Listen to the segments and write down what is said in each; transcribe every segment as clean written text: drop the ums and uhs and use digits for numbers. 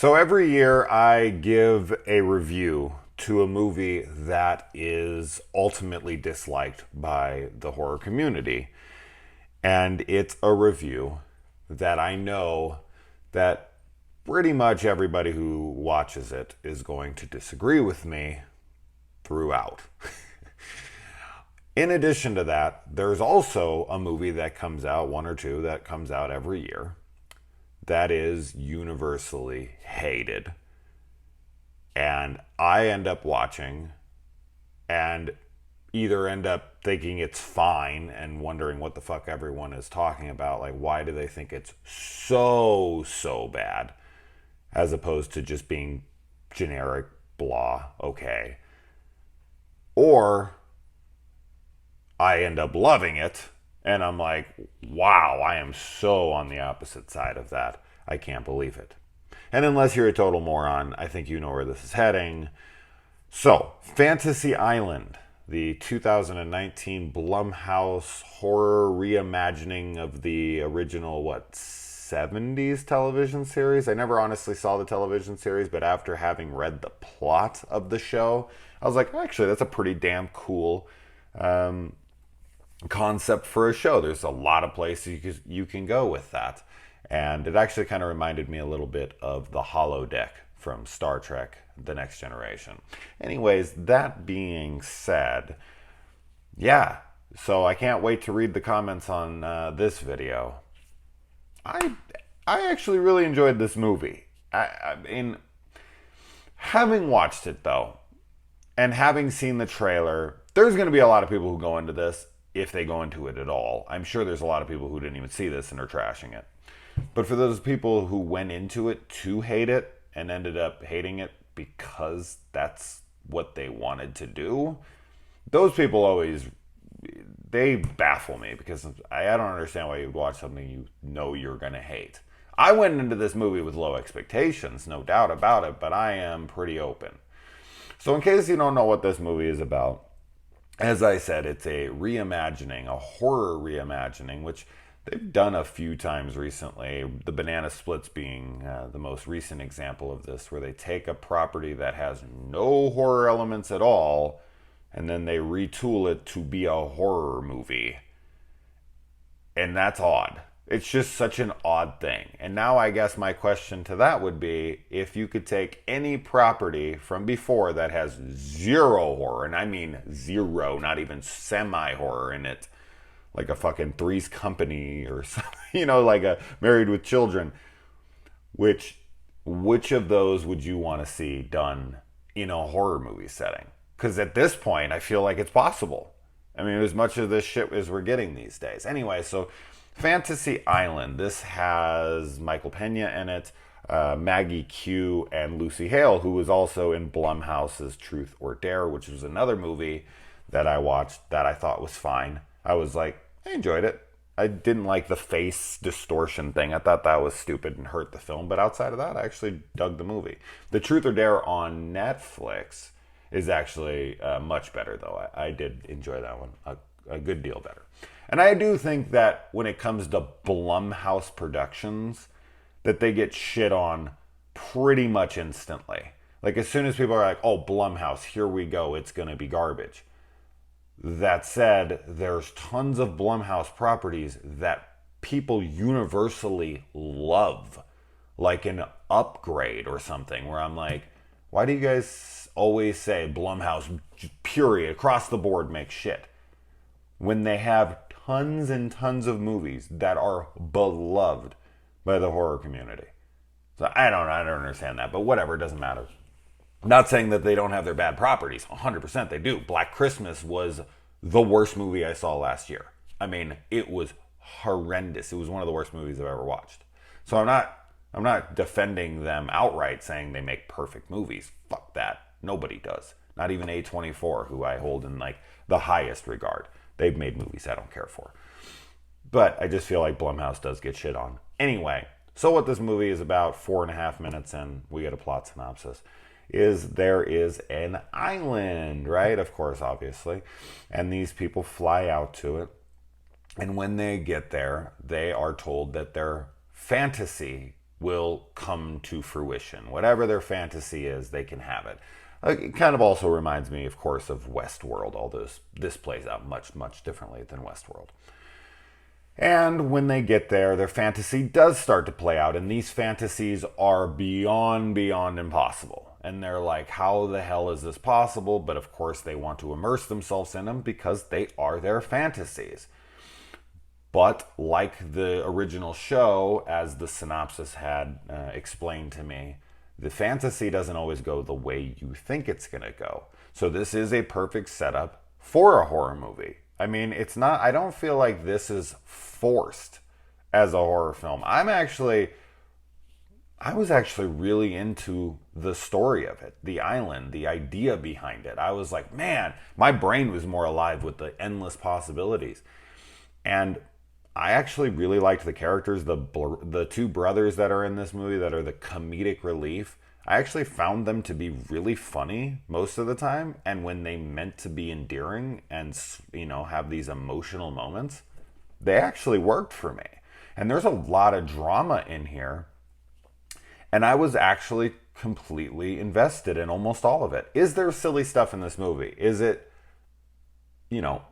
So every year I give a review to a movie that is ultimately disliked by the horror community. And it's a review that I know that pretty much everybody who watches it is going to disagree with me throughout. In addition to that, there's also a movie that comes out, one or two that comes out every year, that is universally hated. And I end up watching and either end up thinking it's fine and wondering what the fuck everyone is talking about. Like, why do they think it's so bad? As opposed to just being generic, blah, okay. Or I end up loving it and I'm like, wow, I am so on the opposite side of that. I can't believe it. And unless you're a total moron, I think you know where this is heading. So, Fantasy Island, the 2019 Blumhouse horror reimagining of the original, 70s television series? I never honestly saw the television series, but after having read the plot of the show, I was like, actually, that's a pretty damn cool concept for a show. There's a lot of places you can go with that. And it actually kind of reminded me a little bit of the holodeck from Star Trek The Next Generation. Anyways, that being said, yeah, so I can't wait to read the comments on this video. I actually really enjoyed this movie. I mean, having watched it though, and having seen the trailer, there's going to be a lot of people who go into this, if they go into it at all. I'm sure there's a lot of people who didn't even see this and are trashing it. But for those people who went into it to hate it and ended up hating it because that's what they wanted to do, those people always, they baffle me because I don't understand why you'd watch something you know you're going to hate. I went into this movie with low expectations, no doubt about it, but I am pretty open. So in case you don't know what this movie is about, as I said, it's a reimagining, a horror reimagining, which they've done a few times recently. The Banana Splits being the most recent example of this, where they take a property that has no horror elements at all, and then they retool it to be a horror movie. And that's odd. It's just such an odd thing. And now I guess my question to that would be, if you could take any property from before that has zero horror, and I mean zero, not even semi-horror in it, like a fucking Three's Company or something, like a Married with Children, which of those would you want to see done in a horror movie setting? Because at this point, I feel like it's possible. I mean, as much of this shit as we're getting these days. Anyway, so Fantasy Island. This has Michael Pena in it, Maggie Q, and Lucy Hale, who was also in Blumhouse's Truth or Dare, which was another movie that I watched that I thought was fine. I was like, I enjoyed it. I didn't like the face distortion thing. I thought that was stupid and hurt the film. But outside of that, I actually dug the movie. The Truth or Dare on Netflix is actually much better, though. I did enjoy that one a good deal better. And I do think that when it comes to Blumhouse productions, that they get shit on pretty much instantly. Like, as soon as people are like, oh, Blumhouse, here we go, it's going to be garbage. That said, there's tons of Blumhouse properties that people universally love, like an Upgrade or something, where I'm like, why do you guys always say Blumhouse, period, across the board, makes shit, when they have tons and tons of movies that are beloved by the horror community? So I don't understand that, but whatever, it doesn't matter. I'm not saying that they don't have their bad properties. 100% they do. Black Christmas was the worst movie I saw last year. I mean, it was horrendous. It was one of the worst movies I've ever watched. So I'm not defending them outright, saying they make perfect movies. Fuck that. Nobody does. Not even A24, who I hold in like the highest regard. They've made movies I don't care for. But I just feel like Blumhouse does get shit on. Anyway, so what this movie is about, 4.5 minutes in, we get a plot synopsis, is there is an island, right? Of course, obviously. And these people fly out to it. And when they get there, they are told that their fantasy will come to fruition. Whatever their fantasy is, they can have it. It kind of also reminds me, of course, of Westworld, although this plays out much, much differently than Westworld. And when they get there, their fantasy does start to play out, and these fantasies are beyond impossible. And they're like, how the hell is this possible? But of course, they want to immerse themselves in them because they are their fantasies. But like the original show, as the synopsis had explained to me, the fantasy doesn't always go the way you think it's going to go. So this is a perfect setup for a horror movie. I mean, it's not, I don't feel like this is forced as a horror film. I was actually really into the story of it, the island, the idea behind it. I was like, man, my brain was more alive with the endless possibilities. And I actually really liked the characters, the two brothers that are in this movie that are the comedic relief. I actually found them to be really funny most of the time, and when they meant to be endearing and, you know, have these emotional moments, they actually worked for me. And there's a lot of drama in here, and I was actually completely invested in almost all of it. Is there silly stuff in this movie? Is it, you know,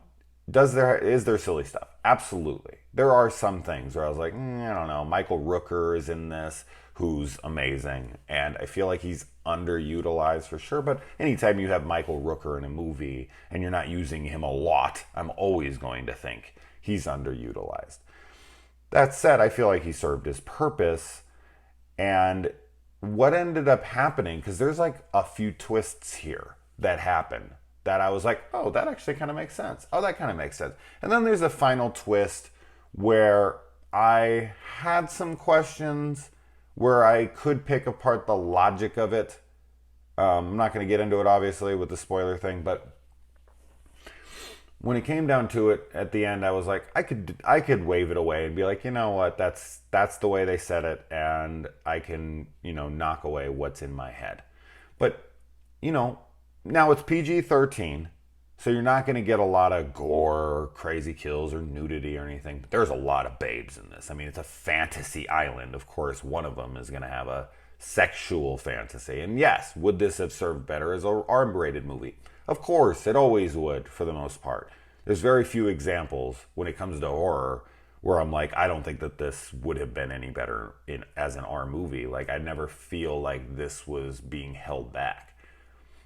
is there silly stuff? Absolutely. There are some things where I was like, I don't know. Michael Rooker is in this, who's amazing, and I feel like he's underutilized for sure. But anytime you have Michael Rooker in a movie and you're not using him a lot, I'm always going to think he's underutilized. That said, I feel like he served his purpose. And what ended up happening, because there's like a few twists here that happen that I was like, oh, that actually kind of makes sense. Oh, that kind of makes sense. And then there's a final twist where I had some questions, where I could pick apart the logic of it. I'm not going to get into it, obviously, with the spoiler thing, but when it came down to it, at the end, I was like, I could wave it away and be like, you know what, that's the way they said it, and I can, you know, knock away what's in my head. But, you know, now it's PG-13, so you're not going to get a lot of gore or crazy kills or nudity or anything. But there's a lot of babes in this. I mean, it's a fantasy island. Of course, one of them is going to have a sexual fantasy. And yes, would this have served better as an R-rated movie? Of course, it always would, for the most part. There's very few examples when it comes to horror where I'm like, I don't think that this would have been any better as an R movie. Like, I never feel like this was being held back.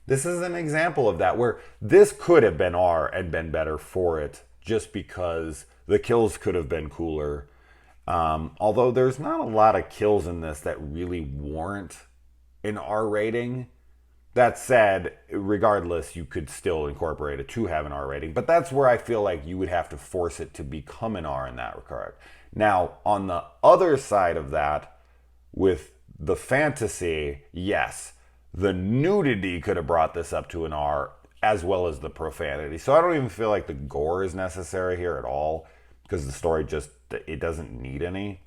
This is an example of that, where this could have been R and been better for it, just because the kills could have been cooler. Although there's not a lot of kills in this that really warrant an R rating. That said, regardless, you could still incorporate it to have an R rating. But that's where I feel like you would have to force it to become an R in that regard. Now, on the other side of that, with the fantasy, yes, the nudity could have brought this up to an R, as well as the profanity. So I don't even feel like the gore is necessary here at all, because the story it doesn't need any.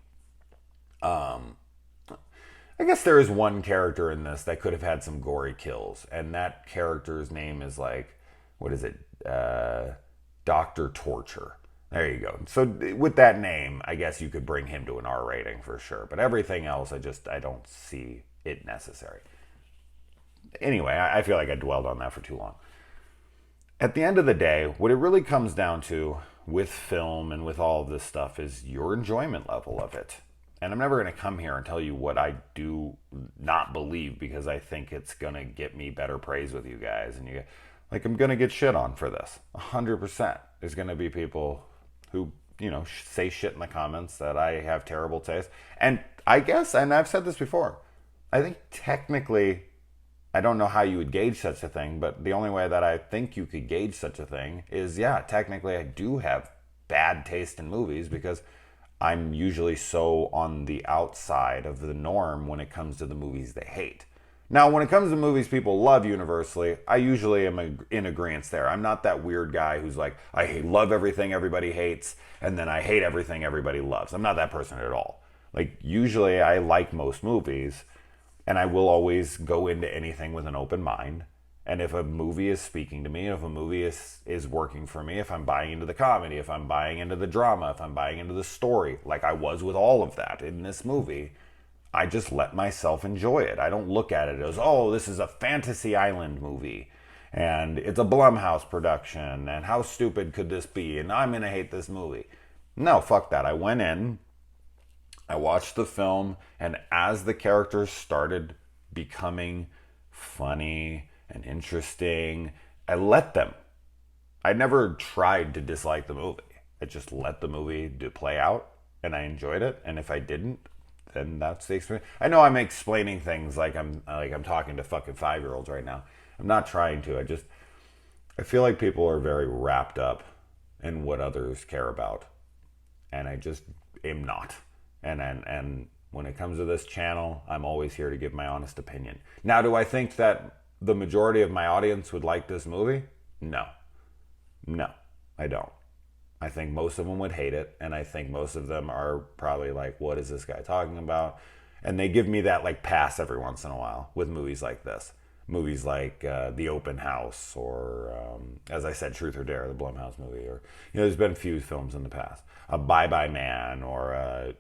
I guess there is one character in this that could have had some gory kills, and that character's name is like, what is it? Dr. Torture. There you go. So with that name, I guess you could bring him to an R rating for sure. But everything else, I don't see it necessary. Anyway, I feel like I dwelled on that for too long. At the end of the day, what it really comes down to with film and with all of this stuff is your enjoyment level of it. And I'm never going to come here and tell you what I do not believe, because I think it's going to get me better praise with you guys. And I'm going to get shit on for this. 100%. There's going to be people who, you know, say shit in the comments that I have terrible taste. And I guess, and I've said this before, I think technically, I don't know how you would gauge such a thing, but the only way that I think you could gauge such a thing is, yeah, technically I do have bad taste in movies, because I'm usually so on the outside of the norm when it comes to the movies they hate. Now, when it comes to movies people love universally, I usually am in agreement there. I'm not that weird guy who's like, I love everything everybody hates, and then I hate everything everybody loves. I'm not that person at all. Like, usually I like most movies, and I will always go into anything with an open mind. And if a movie is speaking to me, if a movie is working for me, if I'm buying into the comedy, if I'm buying into the drama, if I'm buying into the story, like I was with all of that in this movie, I just let myself enjoy it. I don't look at it as, oh, this is a Fantasy Island movie and it's a Blumhouse production and how stupid could this be and I'm going to hate this movie. No, fuck that. I went in, I watched the film, and as the characters started becoming funny and interesting, I let them. I never tried to dislike the movie. I just let the movie play out, and I enjoyed it. And if I didn't, then that's the experience. I know I'm explaining things like I'm talking to fucking 5-year-olds right now. I'm not trying to. I feel like people are very wrapped up in what others care about, and I just am not. And when it comes to this channel, I'm always here to give my honest opinion. Now, do I think that the majority of my audience would like this movie? No. No, I don't. I think most of them would hate it, and I think most of them are probably like, what is this guy talking about? And they give me that like pass every once in a while with movies like this. Movies like The Open House, or as I said, Truth or Dare, the Blumhouse movie, or there's been a few films in the past, a Bye Bye Man, or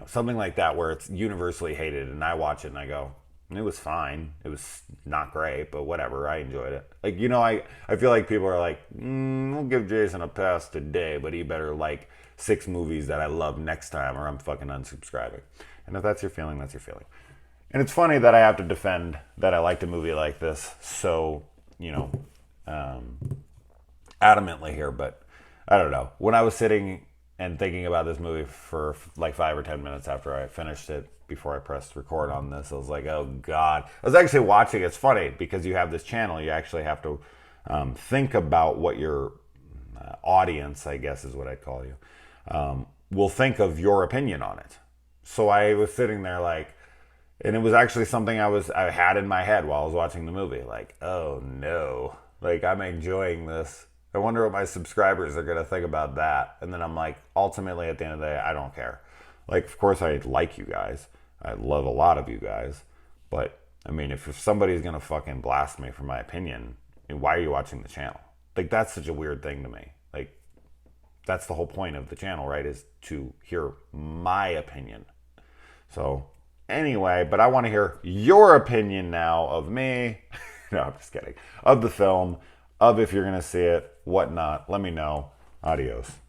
something like that where it's universally hated, and I watch it and I go, it was fine. It was not great, but whatever. I enjoyed it. Like, I feel like people are like, we'll give Jason a pass today, but he better like 6 movies that I love next time, or I'm fucking unsubscribing. And if that's your feeling, that's your feeling. And it's funny that I have to defend that I liked a movie like this so, adamantly here, but I don't know. When I was sitting and thinking about this movie for like 5 or 10 minutes after I finished it, before I pressed record on this, I was like, oh God. I was actually watching. It's funny because you have this channel. You actually have to think about what your audience, I guess is what I'd call you, will think of your opinion on it. So I was sitting there like, and it was actually something I had in my head while I was watching the movie. Like, oh no, like I'm enjoying this. I wonder what my subscribers are going to think about that. And then I'm like, ultimately at the end of the day, I don't care. Like, of course I like you guys. I love a lot of you guys. But, I mean, if somebody's going to fucking blast me for my opinion, why are you watching the channel? Like, that's such a weird thing to me. Like, that's the whole point of the channel, right? Is to hear my opinion. So, anyway, but I want to hear your opinion now of me. No, I'm just kidding. Of the film, of if you're going to see it, whatnot. Let me know. Adios.